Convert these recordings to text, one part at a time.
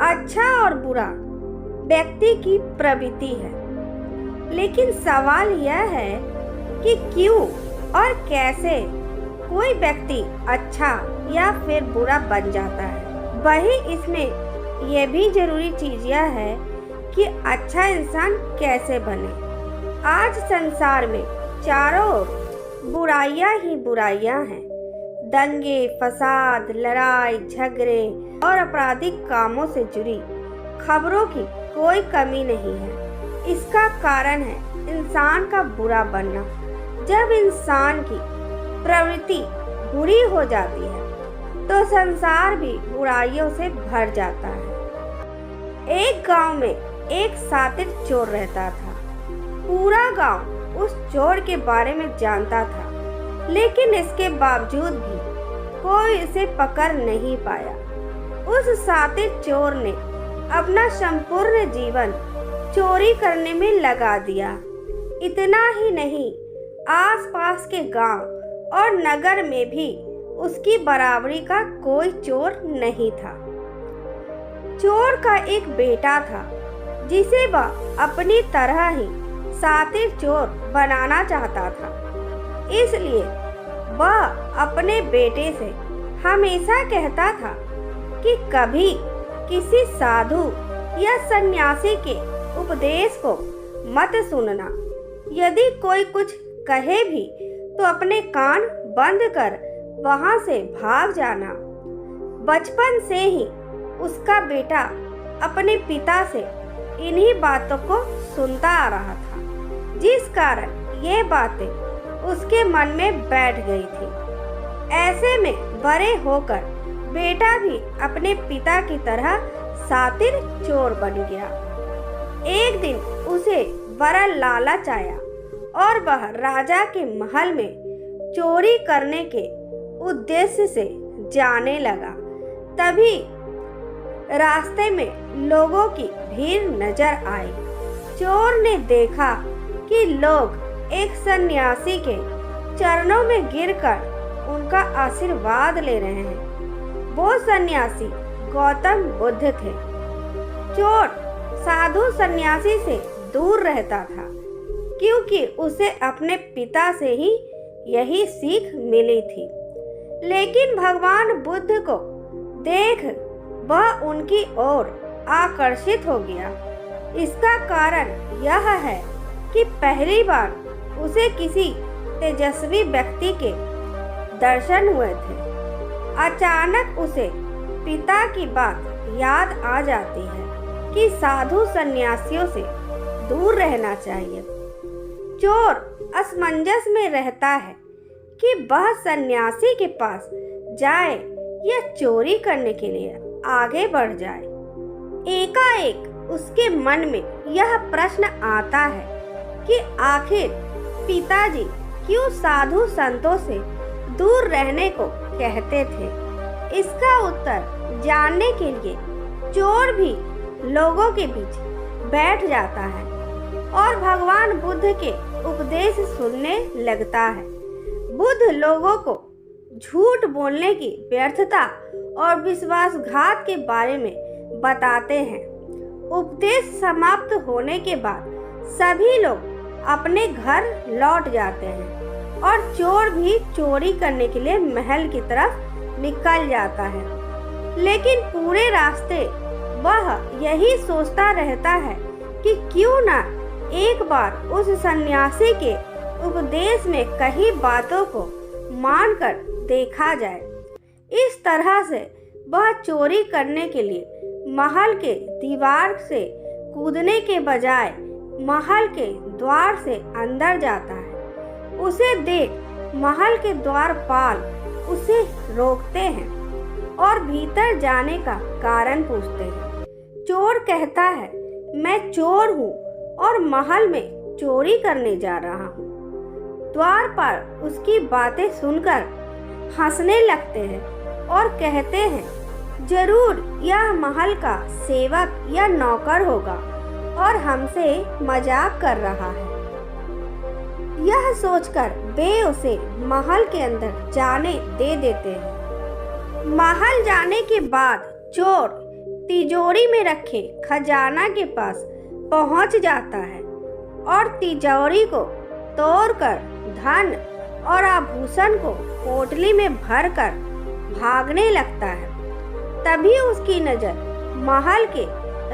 अच्छा और बुरा व्यक्ति की प्रवृत्ति है, लेकिन सवाल यह है कि क्यों और कैसे कोई व्यक्ति अच्छा या फिर बुरा बन जाता है। वही इसमें यह भी जरूरी चीज यह है कि अच्छा इंसान कैसे बने। आज संसार में चारों ओर बुराइयां ही बुराइयां हैं। दंगे, फसाद, लड़ाई झगड़े और आपराधिक कामों से जुड़ी खबरों की कोई कमी नहीं है। इसका कारण है इंसान का बुरा बनना। जब इंसान की प्रवृत्ति बुरी हो जाती है तो संसार भी बुराइयों से भर जाता है। एक गांव में एक शातिर चोर रहता था। पूरा गांव उस चोर के बारे में जानता था, लेकिन इसके बावजूद भी कोई इसे पकड़ नहीं पाया। उस शातिर चोर ने अपना संपूर्ण जीवन चोरी करने में लगा दिया। इतना ही नहीं, आसपास के गांव और नगर में भी उसकी बराबरी का कोई चोर नहीं था। चोर का एक बेटा था जिसे वह अपनी तरह ही शातिर चोर बनाना चाहता था। इसलिए वह अपने बेटे से हमेशा कहता था कि कभी किसी साधु या सन्यासी के उपदेश को मत सुनना। यदि कोई कुछ कहे भी तो अपने कान बंद कर वहां से भाग जाना। बचपन से ही उसका बेटा अपने पिता से इन्हीं बातों को सुनता आ रहा था, जिस कारण ये बातें उसके मन में बैठ गई थी। ऐसे में बड़े होकर बेटा भी अपने पिता की तरह शातिर चोर बन गया। एक दिन उसे बड़ा लालच आया और वह राजा के महल में चोरी करने के उद्देश्य से जाने लगा। तभी रास्ते में लोगों की भीड़ नजर आई। चोर ने देखा कि लोग एक सन्यासी के चरणों में गिरकर उनका आशीर्वाद ले रहे हैं। वो सन्यासी गौतम बुद्ध थे। चोर साधु सन्यासी से दूर रहता था, क्योंकि उसे अपने पिता से ही यही सीख मिली थी। लेकिन भगवान बुद्ध को देख वह उनकी ओर आकर्षित हो गया। इसका कारण यह है कि पहली बार उसे किसी तेजस्वी व्यक्ति के दर्शन हुए थे। अचानक उसे पिता की बात याद आ जाती है कि साधु सन्यासियों से दूर रहना चाहिए। चोर असमंजस में रहता है कि वह सन्यासी के पास जाए या चोरी करने के लिए आगे बढ़ जाए। एकाएक उसके मन में यह प्रश्न आता है कि आखिर पिताजी क्यों साधु संतों से दूर रहने को कहते थे। इसका उत्तर जानने के लिए चोर भी लोगों के बीच बैठ जाता है और भगवान बुद्ध के उपदेश सुनने लगता है। बुद्ध लोगों को झूठ बोलने की व्यर्थता और विश्वासघात के बारे में बताते हैं। उपदेश समाप्त होने के बाद सभी लोग अपने घर लौट जाते हैं और चोर भी चोरी करने के लिए महल की तरफ निकल जाता है। लेकिन पूरे रास्ते वह यही सोचता रहता है कि क्यों ना एक बार उस सन्यासी के उपदेश में कही बातों को मानकर देखा जाए। इस तरह से वह चोरी करने के लिए महल के दीवार से कूदने के बजाय महल के द्वार से अंदर जाता है। उसे देख महल के द्वारपाल उसे रोकते हैं और भीतर जाने का कारण पूछते हैं। चोर कहता है, मैं चोर हूँ और महल में चोरी करने जा रहा हूँ। द्वारपाल उसकी बातें सुनकर हंसने लगते हैं और कहते हैं, जरूर यह महल का सेवक या नौकर होगा और हमसे मजाक कर रहा है। यह सोचकर वे उसे महल के अंदर जाने दे देते हैं। महल जाने के बाद चोर तिजोरी में रखे खजाना के पास पहुंच जाता है और तिजोरी को तोड़कर धन और आभूषण को पोटली में भरकर भागने लगता है। तभी उसकी नज़र महल के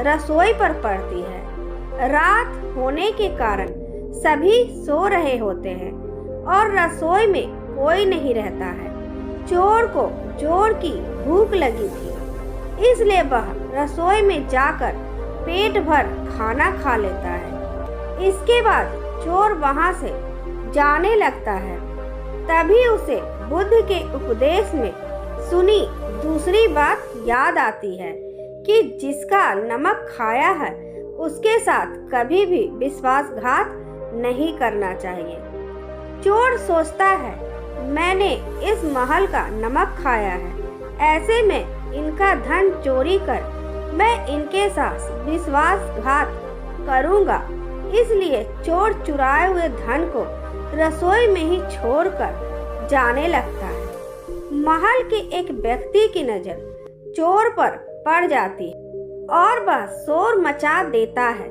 रसोई पर पड़ती है। रात होने के कारण सभी सो रहे होते हैं और रसोई में कोई नहीं रहता है। चोर को जोर की भूख लगी थी, इसलिए वह रसोई में जाकर पेट भर खाना खा लेता है। इसके बाद चोर वहां से जाने लगता है। तभी उसे बुद्ध के उपदेश में सुनी दूसरी बात याद आती है कि जिसका नमक खाया है उसके साथ कभी भी विश्वासघात नहीं करना चाहिए। चोर सोचता है, मैंने इस महल का नमक खाया है, ऐसे में इनका धन चोरी कर मैं इनके साथ विश्वासघात करूंगा। इसलिए चोर चुराए हुए धन को रसोई में ही छोड़कर जाने लगता है। महल के एक व्यक्ति की नज़र चोर पर पड़ जाती है और वह शोर मचा देता है,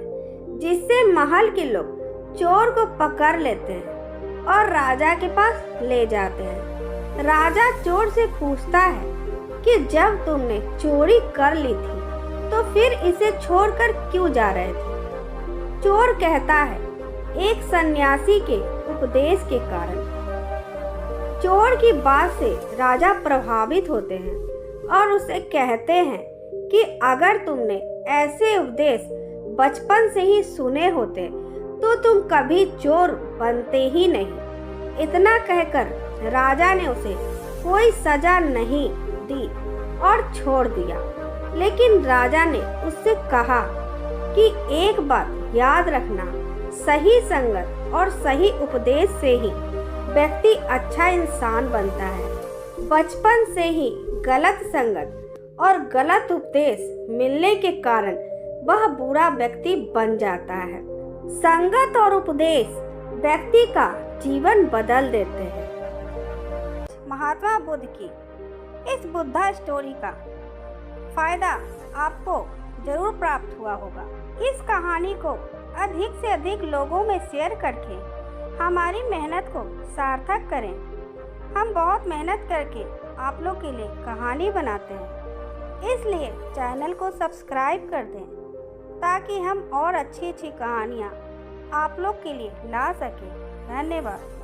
जिससे महल के लोग चोर को पकड़ लेते हैं और राजा के पास ले जाते हैं। राजा चोर से पूछता है कि जब तुमने चोरी कर ली थी तो फिर इसे छोड़कर क्यों जा रहे थे? चोर कहता है, एक सन्यासी के उपदेश के कारण। चोर की बात से राजा प्रभावित होते हैं और उसे कहते हैं कि अगर तुमने ऐसे उपदेश बचपन से ही सुने होते तो तुम कभी चोर बनते ही नहीं। इतना कहकर राजा ने उसे कोई सजा नहीं दी और छोड़ दिया। लेकिन राजा ने उससे कहा कि एक बात याद रखना, सही संगत और सही उपदेश से ही व्यक्ति अच्छा इंसान बनता है। बचपन से ही गलत संगत और गलत उपदेश मिलने के कारण वह बुरा व्यक्ति बन जाता है। संगत और उपदेश व्यक्ति का जीवन बदल देते हैं। महात्मा बुद्ध की इस बुद्धा स्टोरी का फायदा आपको जरूर प्राप्त हुआ होगा। इस कहानी को अधिक से अधिक लोगों में शेयर करके हमारी मेहनत को सार्थक करें। हम बहुत मेहनत करके आप लोग के लिए कहानी बनाते हैं, इसलिए चैनल को सब्सक्राइब कर दें ताकि हम और अच्छी अच्छी कहानियाँ आप लोग के लिए ला सकें। धन्यवाद।